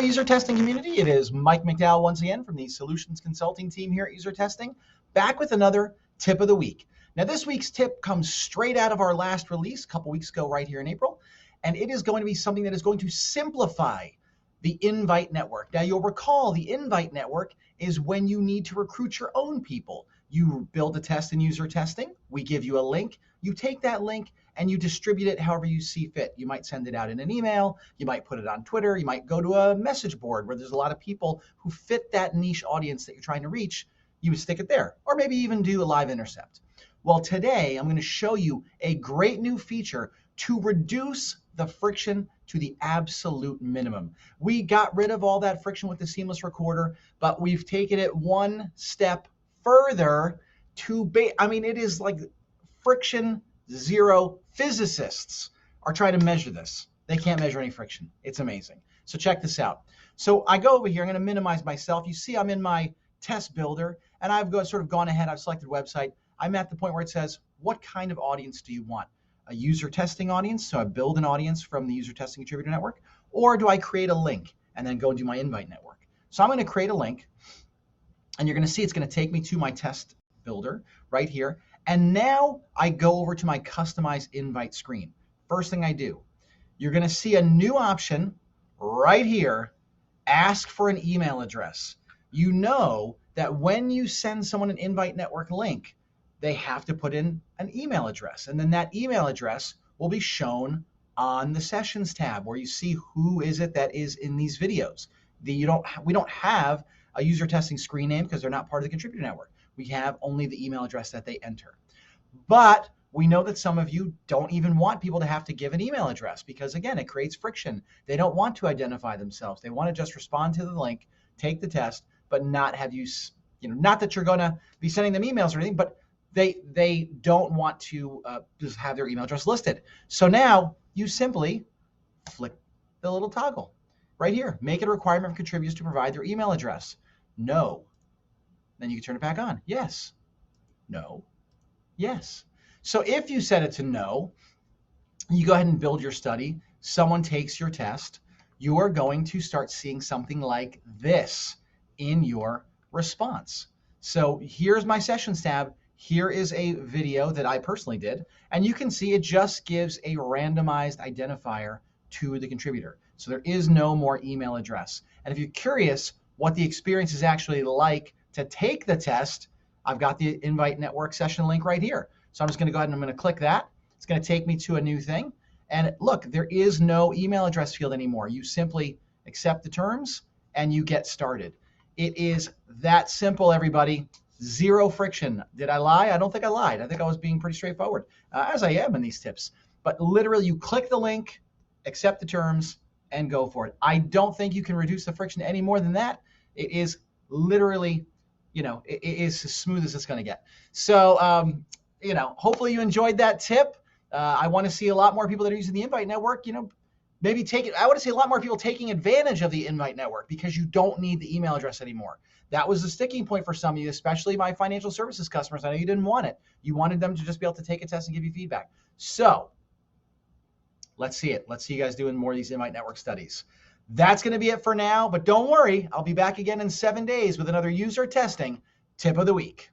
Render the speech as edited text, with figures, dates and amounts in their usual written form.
user testing community. It is Mike McDowell once again from the solutions consulting team here at UserTesting, back with another tip of the week. Now, this week's tip comes straight out of our last release a couple weeks ago right here in April, and it is going to be something that is going to simplify the invite network. Now, you'll recall the invite network is when you need to recruit your own people. You build a test in user testing, we give you a link, you take that link and you distribute it however you see fit. You might send it out in an email, you might put it on Twitter, you might go to a message board where there's a lot of people who fit that niche audience that you're trying to reach. You would stick it there, or maybe even do a live intercept. Well, today I'm going to show you a great new feature to reduce the friction to the absolute minimum. We got rid of all that friction with the seamless recorder, but we've taken it one step further to it is like friction zero. Physicists are trying to measure this. They can't measure any friction. It's amazing. So check this out. So I go over here, I'm going to minimize myself. You see I'm in my test builder and I've gone ahead, I've selected website. I'm at the point where it says, what kind of audience do you want? A user testing audience, so I build an audience from the user testing contributor network, or do I create a link and then go and do my invite network? So I'm going to create a link, and you're going to see it's going to take me to my test builder right here. And now I go over to my customize invite screen. First thing I do, you're going to see a new option right here, ask for an email address. You know that when you send someone an invite network link, they have to put in an email address. And then that email address will be shown on the sessions tab where you see who is it that is in these videos. We don't have a user testing screen name because they're not part of the contributor network. We have only the email address that they enter. But we know that some of you don't even want people to have to give an email address because, again, it creates friction. They don't want to identify themselves. They want to just respond to the link, take the test, but not have you, not that you're going to be sending them emails or anything, but they don't want to just have their email address listed. So now you simply flick the little toggle right here. Make it a requirement for contributors to provide their email address. No. Then you can turn it back on. Yes. No. Yes. So if you set it to no, you go ahead and build your study. Someone takes your test. You are going to start seeing something like this in your response. So here's my sessions tab. Here is a video that I personally did, and you can see it just gives a randomized identifier to the contributor. So there is no more email address. And if you're curious what the experience is actually like to take the test, I've got the invite network session link right here. So I'm just going to go ahead and I'm going to click that. It's going to take me to a new thing. And look, there is no email address field anymore. You simply accept the terms and you get started. It is that simple, everybody. Zero friction. Did I lie? I don't think I lied. I think I was being pretty straightforward, as I am in these tips. But literally, you click the link, accept the terms, and go for it. I don't think you can reduce the friction any more than that. It is literally, it is as smooth as it's going to get. So, hopefully you enjoyed that tip. I want to see a lot more people that are using the invite network, maybe I want to see a lot more people taking advantage of the invite network because you don't need the email address anymore. That was a sticking point for some of you, especially my financial services customers. I know you didn't want it. You wanted them to just be able to take a test and give you feedback. So let's see it. Let's see you guys doing more of these invite network studies. That's going to be it for now, but don't worry. I'll be back again in 7 days with another user testing tip of the week.